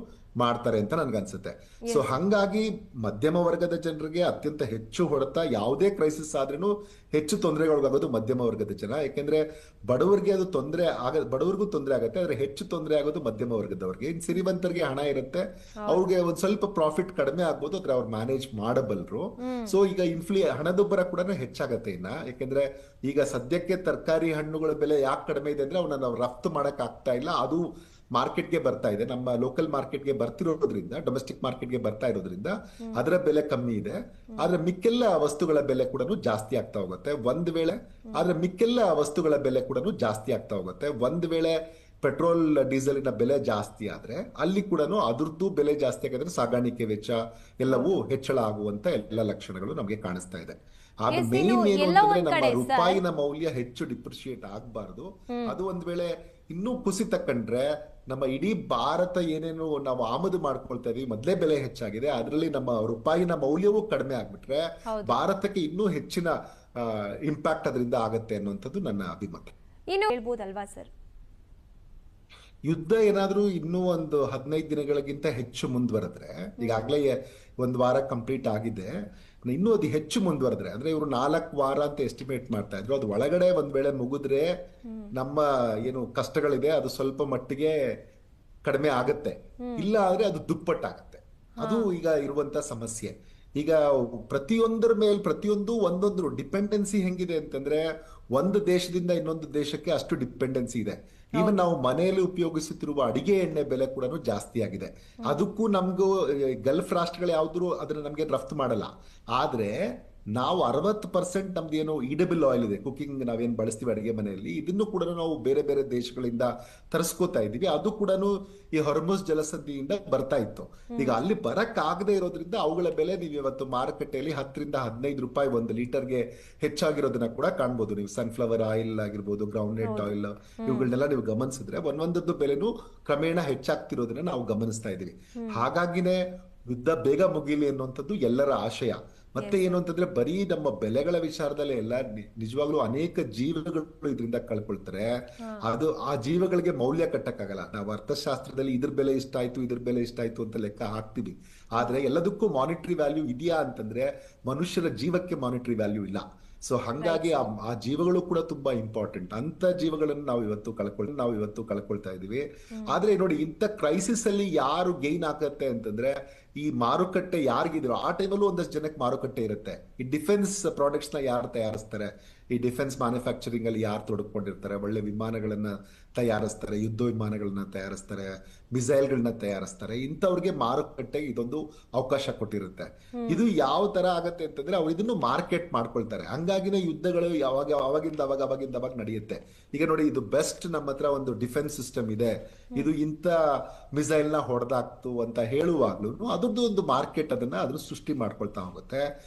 ಮಾಡ್ತಾರೆ ಅಂತ ನನ್ಗನ್ಸುತ್ತೆ. ಸೊ ಹಂಗಾಗಿ ಮಧ್ಯಮ ವರ್ಗದ ಜನರಿಗೆ ಅತ್ಯಂತ ಹೆಚ್ಚು ಹೊಡೆತ, ಯಾವುದೇ ಕ್ರೈಸಿಸ್ ಆದ್ರೂ ಹೆಚ್ಚು ತೊಂದರೆಗೊಳಗಾಗೋದು ಮಧ್ಯಮ ವರ್ಗದ ಜನ. ಯಾಕೆಂದ್ರೆ ಬಡವರಿಗೆ ಅದು ಬಡವರಿಗೂ ತೊಂದರೆ ಆಗುತ್ತೆ, ಆದ್ರೆ ಹೆಚ್ಚು ತೊಂದರೆ ಆಗೋದು ಮಧ್ಯಮ ವರ್ಗದವ್ರಿಗೆ. ಇನ್ ಸಿರಿವಂತರಿಗೆ ಹಣ ಇರುತ್ತೆ, ಅವ್ರಿಗೆ ಒಂದ್ ಸ್ವಲ್ಪ ಪ್ರಾಫಿಟ್ ಕಡಿಮೆ ಆಗ್ಬೋದು, ಆದ್ರೆ ಅವ್ರು ಮ್ಯಾನೇಜ್ ಮಾಡಬಲ್ರು. ಸೊ ಈಗ ಹಣದುಬ್ಬರ ಕೂಡ ಹೆಚ್ಚಾಗತ್ತೆ ಇನ್ನ. ಯಾಕೆಂದ್ರೆ ಈಗ ಸದ್ಯಕ್ಕೆ ತರಕಾರಿ ಹಣ್ಣುಗಳ ಬೆಲೆ ಯಾಕೆ ಕಡಿಮೆ ಇದೆ ಅಂದ್ರೆ ಅವನ್ನ ನಾವು ರಫ್ತು ಮಾಡಕ್ ಆಗ್ತಾ ಇಲ್ಲ, ಅದು ಮಾರ್ಕೆಟ್ಗೆ ಬರ್ತಾ ಇದೆ, ನಮ್ಮ ಲೋಕಲ್ ಮಾರ್ಕೆಟ್ಗೆ ಬರ್ತಿರೋದ್ರಿಂದ, ಡೊಮೆಸ್ಟಿಕ್ ಮಾರ್ಕೆಟ್ಗೆ ಬರ್ತಾ ಇರೋದ್ರಿಂದ ಅದರ ಬೆಲೆ ಕಮ್ಮಿ ಇದೆ. ಆದ್ರೆ ಮಿಕ್ಕೆಲ್ಲ ವಸ್ತುಗಳ ಬೆಲೆ ಕೂಡ ಜಾಸ್ತಿ ಆಗ್ತಾ ಹೋಗುತ್ತೆ ಒಂದ್ ವೇಳೆ. ಒಂದ್ ವೇಳೆ ಪೆಟ್ರೋಲ್ ಡೀಸೆಲಿನ ಬೆಲೆ ಜಾಸ್ತಿ ಆದ್ರೆ ಅಲ್ಲಿ ಕೂಡ ಅದ್ರದ್ದು ಬೆಲೆ ಜಾಸ್ತಿ ಆಗಿದ್ರೆ ಸಾಗಾಣಿಕೆ ವೆಚ್ಚ ಎಲ್ಲವೂ ಹೆಚ್ಚಳ ಆಗುವಂತ ಎಲ್ಲ ಲಕ್ಷಣಗಳು ನಮಗೆ ಕಾಣಿಸ್ತಾ ಇದೆ. ಆದ್ರೆ ಮೇನ್ ಏನು ಅಂತಂದ್ರೆ ನಮ್ಮ ರೂಪಾಯಿನ ಮೌಲ್ಯ ಹೆಚ್ಚು ಡಿಪ್ರಿಶಿಯೇಟ್ ಆಗಬಾರ್ದು. ಅದು ಒಂದ್ ವೇಳೆ ಇನ್ನೂ ಕುಸಿತ ಕಂಡ್ರೆ ನಮ್ಮ ಇಡೀ ಭಾರತ ಏನೇನು ನಾವು ಆಮದು ಮಾಡ್ಕೊಳ್ತಾ ಇದೀವಿ, ಮೊದಲೇ ಬೆಲೆ ಹೆಚ್ಚಾಗಿದೆ, ಅದರಲ್ಲಿ ನಮ್ಮ ರೂಪಾಯಿನ ಮೌಲ್ಯವೂ ಕಡಿಮೆ ಆಗ್ಬಿಟ್ರೆ ಭಾರತಕ್ಕೆ ಇನ್ನೂ ಹೆಚ್ಚಿನ ಇಂಪ್ಯಾಕ್ಟ್ ಅದರಿಂದ ಆಗತ್ತೆ ಅನ್ನುವಂಥದ್ದು ನನ್ನ ಅಭಿಮತ. ಹೇಳ್ಬೋದಲ್ವಾ ಸರ್, ಯುದ್ಧ ಏನಾದ್ರೂ ಇನ್ನೂ ಒಂದು 15 ದಿನಗಳಿಗಿಂತ ಹೆಚ್ಚು ಮುಂದುವರೆದ್ರೆ, ಈಗಾಗಲೇ 1 ವಾರ ಕಂಪ್ಲೀಟ್ ಆಗಿದೆ, ಇನ್ನೂ ಅದು ಹೆಚ್ಚು ಮುಂದುವರೆದ್ರೆ, ಅಂದ್ರೆ ಇವರು 4 ವಾರ ಅಂತ ಎಸ್ಟಿಮೇಟ್ ಮಾಡ್ತಾ ಇದ್ರು, ಅದು ಒಳಗಡೆ ಒಂದ್ ವೇಳೆ ಮುಗಿದ್ರೆ ನಮ್ಮ ಏನು ಕಷ್ಟಗಳಿದೆ ಅದು ಸ್ವಲ್ಪ ಮಟ್ಟಿಗೆ ಕಡಿಮೆ ಆಗತ್ತೆ. ಇಲ್ಲ ಆದ್ರೆ ಅದು ದುಪ್ಪಟ್ಟಾಗತ್ತೆ. ಅದು ಈಗ ಇರುವಂತ ಸಮಸ್ಯೆ. ಈಗ ಪ್ರತಿಯೊಂದು ಒಂದೊಂದು ಡಿಪೆಂಡೆನ್ಸಿ ಹೆಂಗಿದೆ ಅಂತಂದ್ರೆ, ಒಂದು ದೇಶದಿಂದ ಇನ್ನೊಂದು ದೇಶಕ್ಕೆ ಅಷ್ಟು ಡಿಪೆಂಡೆನ್ಸಿ ಇದೆ. ಈವನ್ ನಾವು ಮನೆಯಲ್ಲಿ ಉಪಯೋಗಿಸುತ್ತಿರುವ ಅಡಿಗೆ ಎಣ್ಣೆ ಬೆಲೆ ಕೂಡ ಜಾಸ್ತಿ ಆಗಿದೆ. ಅದಕ್ಕೂ ನಮ್ಗೂ ಗಲ್ಫ್ ರಾಷ್ಟ್ರಗಳು ಯಾವ್ದು ಅದನ್ನ ನಮ್ಗೆ ರಫ್ತು ಮಾಡಲ್ಲ. ಆದ್ರೆ ನಾವು 60% ನಮ್ದು ಏನು ಈಡಬಲ್ ಆಯಿಲ್ ಇದೆ, ಕುಕಿಂಗ್ ನಾವೇನ್ ಬಳಸ್ತೀವಿ ಅಡಿಗೆ ಮನೆಯಲ್ಲಿ, ಇದನ್ನು ಕೂಡ ನಾವು ಬೇರೆ ಬೇರೆ ದೇಶಗಳಿಂದ ತರಿಸ್ಕೋತಾ ಇದೀವಿ. ಅದು ಕೂಡ ಈ ಹೊರ್ಮುಜ್ ಜಲಸಂಧಿಯಿಂದ ಬರ್ತಾ ಇತ್ತು. ಈಗ ಅಲ್ಲಿ ಬರಕ್ ಆಗದೆ ಇರೋದ್ರಿಂದ ಅವುಗಳ ಬೆಲೆ ನೀವು ಇವತ್ತು ಮಾರುಕಟ್ಟೆಯಲ್ಲಿ 10 ರಿಂದ 15 ರೂಪಾಯಿ 1 ಲೀಟರ್ಗೆ ಹೆಚ್ಚಾಗಿರೋದನ್ನ ಕೂಡ ಕಾಣ್ಬೋದು. ನೀವು ಸನ್ಫ್ಲವರ್ ಆಯಿಲ್ ಆಗಿರ್ಬೋದು, ಗ್ರೌಂಡ್ ನಟ್ ಆಯಿಲ್, ಇವುಗಳನ್ನೆಲ್ಲ ನೀವು ಗಮನಿಸಿದ್ರೆ ಒಂದೊಂದದ್ದು ಬೆಲೆನೂ ಕ್ರಮೇಣ ಹೆಚ್ಚಾಗ್ತಿರೋದನ್ನ ನಾವು ಗಮನಿಸ್ತಾ ಇದೀವಿ. ಹಾಗಾಗಿನೇ ಯುದ್ಧ ಬೇಗ ಮುಗಿಲಿ ಅನ್ನುವಂಥದ್ದು ಎಲ್ಲರ ಆಶಯ. ಮತ್ತೆ ಏನು ಅಂತಂದ್ರೆ ಬರೀ ನಮ್ಮ ಬೆಲೆಗಳ ವಿಚಾರದಲ್ಲೇ ಎಲ್ಲ, ನಿಜವಾಗ್ಲೂ ಅನೇಕ ಜೀವಗಳು ಇದರಿಂದ ಕಳ್ಕೊಳ್ತಾರೆ. ಅದು ಆ ಜೀವಗಳಿಗೆ ಮೌಲ್ಯ ಕಟ್ಟಕ್ಕಾಗಲ್ಲ. ನಾವು ಅರ್ಥಶಾಸ್ತ್ರದಲ್ಲಿ ಇದ್ರ ಬೆಲೆ ಇಷ್ಟಾಯ್ತು ಅಂತ ಲೆಕ್ಕ ಹಾಕ್ತೀವಿ. ಆದ್ರೆ ಎಲ್ಲದಕ್ಕೂ ಮಾನಿಟರಿ ವ್ಯಾಲ್ಯೂ ಇದೆಯಾ ಅಂತಂದ್ರೆ ಮನುಷ್ಯರ ಜೀವಕ್ಕೆ ಮಾನಿಟರಿ ವ್ಯಾಲ್ಯೂ ಇಲ್ಲ. ಸೊ ಹಂಗಾಗಿ ಆ ಜೀವಗಳು ಕೂಡ ತುಂಬಾ ಇಂಪಾರ್ಟೆಂಟ್. ಅಂತ ಜೀವಗಳನ್ನು ನಾವು ಇವತ್ತು ಕಳ್ಕೊಳ್ತಾ ಇದೀವಿ. ಆದ್ರೆ ನೋಡಿ, ಇಂಥ ಕ್ರೈಸಿಸ್ ಅಲ್ಲಿ ಯಾರು ಗೈನ್ ಆಗತ್ತೆ ಅಂತಂದ್ರೆ, ಈ ಮಾರುಕಟ್ಟೆ ಯಾರಿಗಿದ್ರು ಆ ಟೈಮಲ್ಲೂ ಒಂದಷ್ಟು ಜನಕ್ಕೆ ಮಾರುಕಟ್ಟೆ ಇರುತ್ತೆ. ಈ ಡಿಫೆನ್ಸ್ ಪ್ರಾಡಕ್ಟ್ಸ್ ನ ಯಾರು ತಯಾರಿಸ್ತಾರೆ, ಈ ಡಿಫೆನ್ಸ್ ಮ್ಯಾನುಫ್ಯಾಕ್ಚರಿಂಗ್ ಅಲ್ಲಿ ಯಾರು ತೊಡಕೊಂಡಿರ್ತಾರೆ, ಒಳ್ಳೆ ವಿಮಾನಗಳನ್ನ ತಯಾರಿಸ್ತಾರೆ, ಯುದ್ಧ ವಿಮಾನಗಳನ್ನ ತಯಾರಿಸ್ತಾರೆ, ಮಿಸೈಲ್ಗಳನ್ನ ತಯಾರಿಸ್ತಾರೆ, ಇಂಥವ್ರಿಗೆ ಮಾರುಕಟ್ಟೆಗೆ ಇದೊಂದು ಅವಕಾಶ ಕೊಟ್ಟಿರುತ್ತೆ. ಇದು ಯಾವ ತರ ಆಗತ್ತೆ ಅಂತಂದ್ರೆ ಅವ್ರು ಇದನ್ನು ಮಾರ್ಕೆಟ್ ಮಾಡ್ಕೊಳ್ತಾರೆ. ಹಂಗಾಗಿನೇ ಯುದ್ಧಗಳು ಅವಾಗಿಂದ ನಡೆಯುತ್ತೆ. ಈಗ ನೋಡಿ, ಇದು ಬೆಸ್ಟ್, ನಮ್ಮ ಹತ್ರ ಒಂದು ಡಿಫೆನ್ಸ್ ಸಿಸ್ಟಮ್ ಇದೆ, ಇದು ಇಂಥ ಮಿಸೈಲ್ ನ ಹೊಡೆದಾಕ್ತು ಅಂತ ಹೇಳುವಾಗ್ಲೂ ಅದರದ್ದು ಒಂದು ಮಾರ್ಕೆಟ್ ಅದನ್ನ ಸೃಷ್ಟಿ ಮಾಡ್ಕೊಳ್ತಾ ಹೋಗುತ್ತೆ.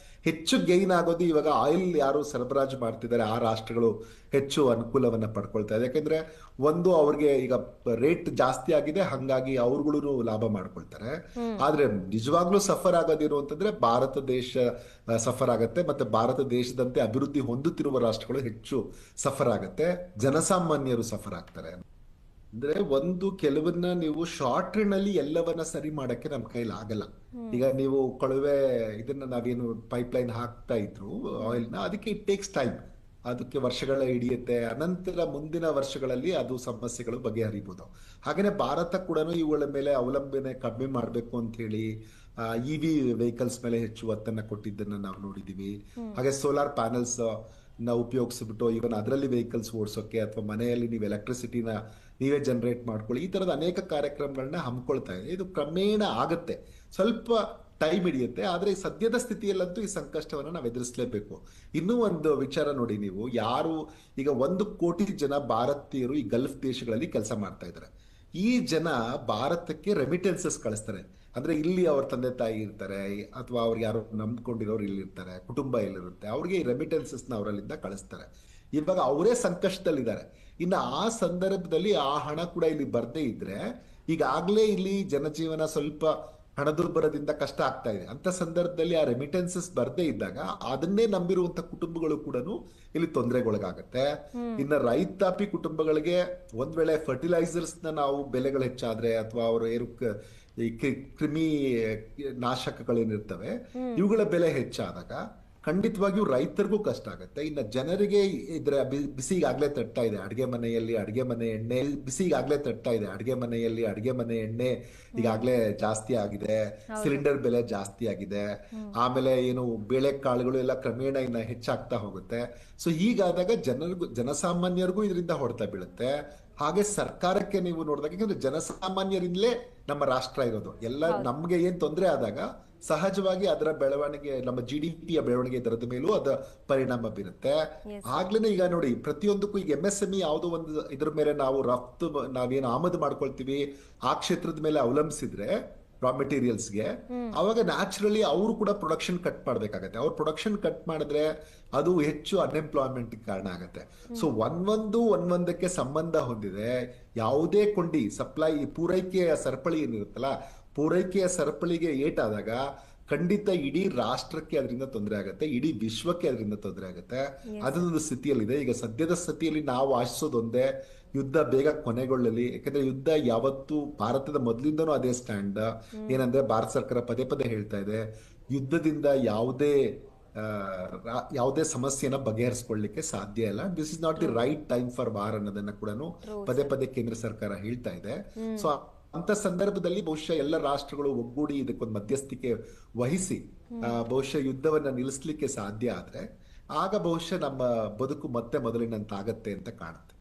ಹೆಚ್ಚು ಗೈನ್ ಆಗೋದು ಇವಾಗ ಆಯಿಲ್ ಯಾರು ಸರಬರಾಜು ಮಾಡ್ತಿದ್ದಾರೆ ಆ ರಾಷ್ಟ್ರಗಳು ಹೆಚ್ಚು ಅನುಕೂಲವನ್ನ ಪಡ್ಕೊಳ್ತಾ ಇದೆ. ಯಾಕಂದ್ರೆ ಒಂದು ಅವ್ರಿಗೆ ಈಗ ರೇಟ್ ಜಾಸ್ತಿ ಆಗಿದೆ, ಹಂಗಾಗಿ ಅವ್ರುಗಳು ಲಾಭ ಮಾಡ್ಕೊಳ್ತಾರೆ. ಆದ್ರೆ ನಿಜವಾಗ್ಲೂ ಸಫರ್ ಆಗೋದಿರು ಅಂತಂದ್ರೆ ಭಾರತ ದೇಶ ಸಫರ್ ಆಗತ್ತೆ, ಮತ್ತೆ ಭಾರತ ದೇಶದಂತೆ ಅಭಿವೃದ್ಧಿ ಹೊಂದುತ್ತಿರುವ ರಾಷ್ಟ್ರಗಳು ಹೆಚ್ಚು ಸಫರ್ ಆಗತ್ತೆ, ಜನಸಾಮಾನ್ಯರು ಸಫರ್ ಆಗ್ತಾರೆ. ಅಂದ್ರೆ ಒಂದು ಕೆಲವನ್ನ ನೀವು ಶಾರ್ಟ್ ನಲ್ಲಿ ಎಲ್ಲವನ್ನ ಸರಿ ಮಾಡಕ್ಕೆ ನಮ್ ಕೈಲಿ ಆಗಲ್ಲ. ಈಗ ನೀವು ಕೊಳವೆ ಇದನ್ನ ನಾವೇನು ಪೈಪ್ಲೈನ್ ಹಾಕ್ತಾ ಇದ್ರು ಆಯಿಲ್ನ, ಅದಕ್ಕೆ ಇಟ್ ಟೇಕ್ಸ್ ಟೈಮ್, ಅದಕ್ಕೆ ವರ್ಷಗಳ ಹಿಡಿಯುತ್ತೆ. ಅನಂತರ ಮುಂದಿನ ವರ್ಷಗಳಲ್ಲಿ ಅದು ಸಮಸ್ಯೆಗಳು ಬಗೆಹರಿಬಹುದು. ಹಾಗೇನೆ ಭಾರತ ಕೂಡ ಇವುಗಳ ಮೇಲೆ ಅವಲಂಬನೆ ಕಡಿಮೆ ಮಾಡಬೇಕು ಅಂತ ಹೇಳಿ ಇವಿ ವೆಹಿಕಲ್ಸ್ ಮೇಲೆ ಹೆಚ್ಚು ಒತ್ತನ್ನ ಕೊಟ್ಟಿದ್ದನ್ನ ನಾವು ನೋಡಿದೀವಿ. ಹಾಗೆ ಸೋಲಾರ್ ಪ್ಯಾನಲ್ಸ್ ನಾವು ಉಪಯೋಗಿಸ್ಬಿಟ್ಟು ಇವನ್ ಅದರಲ್ಲಿ ವೆಹಿಕಲ್ಸ್ ಓಡಿಸೋಕೆ, ಅಥವಾ ಮನೆಯಲ್ಲಿ ನೀವು ಎಲೆಕ್ಟ್ರಿಸಿಟಿನ ನೀವೇ ಜನರೇಟ್ ಮಾಡ್ಕೊಳ್ಳಿ, ಈ ತರದ ಅನೇಕ ಕಾರ್ಯಕ್ರಮಗಳನ್ನ ಹಮ್ಮಿಕೊಳ್ತಾ ಇದೆ. ಇದು ಕ್ರಮೇಣ ಆಗತ್ತೆ, ಸ್ವಲ್ಪ ಟೈಮ್ ಹಿಡಿಯುತ್ತೆ. ಆದ್ರೆ ಈ ಸದ್ಯದ ಸ್ಥಿತಿಯಲ್ಲಂತೂ ಈ ಸಂಕಷ್ಟವನ್ನ ನಾವು ಎದುರಿಸಲೇಬೇಕು. ಇನ್ನೂ ಒಂದು ವಿಚಾರ ನೋಡಿ, ನೀವು ಯಾರು ಈಗ 1 ಕೋಟಿ ಜನ ಭಾರತೀಯರು ಈ ಗಲ್ಫ್ ದೇಶಗಳಲ್ಲಿ ಕೆಲಸ ಮಾಡ್ತಾ ಇದ್ದಾರೆ. ಈ ಜನ ಭಾರತಕ್ಕೆ ರೆಮಿಟೆನ್ಸಸ್ ಕಳಿಸ್ತಾರೆ. ಅಂದ್ರೆ ಇಲ್ಲಿ ಅವ್ರ ತಂದೆ ತಾಯಿ ಇರ್ತಾರೆ, ಅಥವಾ ಅವ್ರಿಗೆ ಯಾರು ನಂಬ್ಕೊಂಡಿರೋರು ಇಲ್ಲಿ ಇರ್ತಾರೆ, ಕುಟುಂಬ ಇಲ್ಲಿರುತ್ತೆ, ಅವ್ರಿಗೆ ಈ ರೆಮಿಟೆನ್ಸಸ್ ನ ಅವರಲ್ಲಿಂದ ಕಳಿಸ್ತಾರೆ. ಇವಾಗ ಅವರೇ ಸಂಕಷ್ಟದಲ್ಲಿದ್ದಾರೆ. ಇನ್ನು ಆ ಸಂದರ್ಭದಲ್ಲಿ ಆ ಹಣ ಕೂಡ ಇಲ್ಲಿ ಬರ್ದೇ ಇದ್ರೆ, ಈಗಾಗಲೇ ಇಲ್ಲಿ ಜನಜೀವನ ಸ್ವಲ್ಪ ಹಣದುರ್ಬರದಿಂದ ಕಷ್ಟ ಆಗ್ತಾ ಇದೆ. ಅಂತ ಸಂದರ್ಭದಲ್ಲಿ ಆ ರೆಮಿಟೆನ್ಸಸ್ ಬರ್ದೇ ಇದ್ದಾಗ ಅದನ್ನೇ ನಂಬಿರುವಂತ ಕುಟುಂಬಗಳು ಕೂಡ ಇಲ್ಲಿ ತೊಂದರೆಗೊಳಗಾಗತ್ತೆ. ಇನ್ನು ರೈತಾಪಿ ಕುಟುಂಬಗಳಿಗೆ ಒಂದ್ ವೇಳೆ ಫರ್ಟಿಲೈಸರ್ಸ್ ನ ನಾವು ಬೆಲೆಗಳು ಹೆಚ್ಚಾದ್ರೆ, ಅಥವಾ ಅವರು ಈ ಕ್ರಿಮಿ ನಾಶಕಗಳೇನಿರ್ತವೆ ಇವುಗಳ ಬೆಲೆ ಹೆಚ್ಚಾದಾಗ ಖಂಡಿತವಾಗಿಯೂ ರೈತರಿಗೂ ಕಷ್ಟ ಆಗುತ್ತೆ. ಇನ್ನು ಜನರಿಗೆ ಇದ್ರ ಬಿಸಿಗಾಗ್ಲೇ ತಟ್ತಾ ಇದೆ ಅಡಿಗೆ ಮನೆಯಲ್ಲಿ ಅಡಿಗೆ ಮನೆ ಎಣ್ಣೆ, ಬಿಸಿಗಾಗ್ಲೇ ತಟ್ತಾ ಇದೆ ಅಡಿಗೆ ಮನೆಯಲ್ಲಿ ಅಡಿಗೆ ಮನೆ ಎಣ್ಣೆ ಈಗಾಗ್ಲೇ ಜಾಸ್ತಿ ಆಗಿದೆ, ಸಿಲಿಂಡರ್ ಬೆಲೆ ಜಾಸ್ತಿ ಆಗಿದೆ, ಆಮೇಲೆ ಏನು ಬೇಳೆಕಾಳುಗಳು ಎಲ್ಲ ಕ್ರಮೇಣ ಇನ್ನ ಹೆಚ್ಚಾಗ್ತಾ ಹೋಗುತ್ತೆ. ಸೊ ಹೀಗಾದಾಗ ಜನಸಾಮಾನ್ಯರಿಗೂ ಇದರಿಂದ ಹೊಡೆತ ಬೀಳುತ್ತೆ. ಹಾಗೆ ಸರ್ಕಾರಕ್ಕೆ ನೀವು ನೋಡಿದಾಗ, ಯಾಕಂದ್ರೆ ಜನಸಾಮಾನ್ಯರಿಂದಲೇ ನಮ್ಮ ರಾಷ್ಟ್ರ ಇರೋದು, ಎಲ್ಲ ನಮ್ಗೆ ಏನ್ ತೊಂದರೆ ಆದಾಗ ಸಹಜವಾಗಿ ಅದರ ಬೆಳವಣಿಗೆ, ನಮ್ಮ GDP ಬೆಳವಣಿಗೆ ದರದ ಮೇಲೂ ಅದ ಪರಿಣಾಮ ಬೀರುತ್ತೆ. ಆಗ್ಲೇನೆ ಈಗ ನೋಡಿ, ಪ್ರತಿಯೊಂದಕ್ಕೂ ಈಗ MSME ಯಾವುದೋ ಒಂದು ಇದ್ರ ಮೇಲೆ ನಾವು ರಫ್ತು ನಾವೇನು ಆಮದು ಮಾಡ್ಕೊಳ್ತೀವಿ ಆ ಕ್ಷೇತ್ರದ ಮೇಲೆ ಅವಲಂಬಿಸಿದ್ರೆ ರಾ ಮೆಟೀರಿಯಲ್ಸ್ಗೆ, ಅವಾಗ ನ್ಯಾಚುರಲಿ ಅವರು ಕೂಡ ಪ್ರೊಡಕ್ಷನ್ ಕಟ್ ಮಾಡ್ಬೇಕಾಗತ್ತೆ. ಅವ್ರ ಪ್ರೊಡಕ್ಷನ್ ಕಟ್ ಮಾಡಿದ್ರೆ ಅದು ಹೆಚ್ಚು ಅನ್ಎಂಪ್ಲಾಯ್ಮೆಂಟ್ ಕಾರಣ ಆಗತ್ತೆ. ಸೊ ಒಂದೊಂದಕ್ಕೆ ಸಂಬಂಧ ಹೊಂದಿದೆ. ಯಾವುದೇ ಕೊಂಡಿ ಸಪ್ಲೈ, ಪೂರೈಕೆಯ ಸರಪಳಿ ಏನಿರುತ್ತಲ್ಲ, ಪೂರೈಕೆಯ ಸರಪಳಿಗೆ ಏಟಾದಾಗ ಖಂಡಿತ ಇಡೀ ರಾಷ್ಟ್ರಕ್ಕೆ ಅದರಿಂದ ತೊಂದರೆ ಆಗುತ್ತೆ, ಇಡೀ ವಿಶ್ವಕ್ಕೆ ಅದರಿಂದ ತೊಂದರೆ ಆಗುತ್ತೆ. ಅದೊಂದು ಸ್ಥಿತಿಯಲ್ಲಿದೆ. ಈಗ ಸದ್ಯದ ಸ್ಥಿತಿಯಲ್ಲಿ ನಾವು ಆಶಿಸೋದೊಂದೇ, ಯುದ್ಧ ಬೇಗ ಕೊನೆಗೊಳ್ಳಲಿ. ಯಾಕಂದ್ರೆ ಯುದ್ಧ ಯಾವತ್ತು ಭಾರತದ ಮೊದಲಿಂದನೂ ಅದೇ ಸ್ಟ್ಯಾಂಡ್. ಏನಂದ್ರೆ ಭಾರತ ಸರ್ಕಾರ ಪದೇ ಪದೇ ಹೇಳ್ತಾ ಇದೆ, ಯುದ್ಧದಿಂದ ಯಾವುದೇ ಸಮಸ್ಯೆನ ಬಗೆಹರಿಸ್ಕೊಳ್ಳಿಕ್ಕೆ ಸಾಧ್ಯ ಇಲ್ಲ. This is not the right time for war ಅನ್ನೋದನ್ನ ಕೂಡ ಪದೇ ಪದೇ ಕೇಂದ್ರ ಸರ್ಕಾರ ಹೇಳ್ತಾ ಇದೆ. ಸೊ ಅಂತ ಸಂದರ್ಭದಲ್ಲಿ ಬಹುಶಃ ಎಲ್ಲ ರಾಷ್ಟ್ರಗಳು ಒಗ್ಗೂಡಿ ಇದಕ್ಕೊಂದು ಮಧ್ಯಸ್ಥಿಕೆ ವಹಿಸಿ ಬಹುಶಃ ಯುದ್ಧವನ್ನ ನಿಲ್ಲಿಸ್ಲಿಕ್ಕೆ ಸಾಧ್ಯ ಆದ್ರೆ, ಆಗ ಬಹುಶಃ ನಮ್ಮ ಬದುಕು ಮತ್ತೆ ಮೊದಲಿನಂತಾಗತ್ತೆ ಅಂತ ಕಾಣುತ್ತೆ.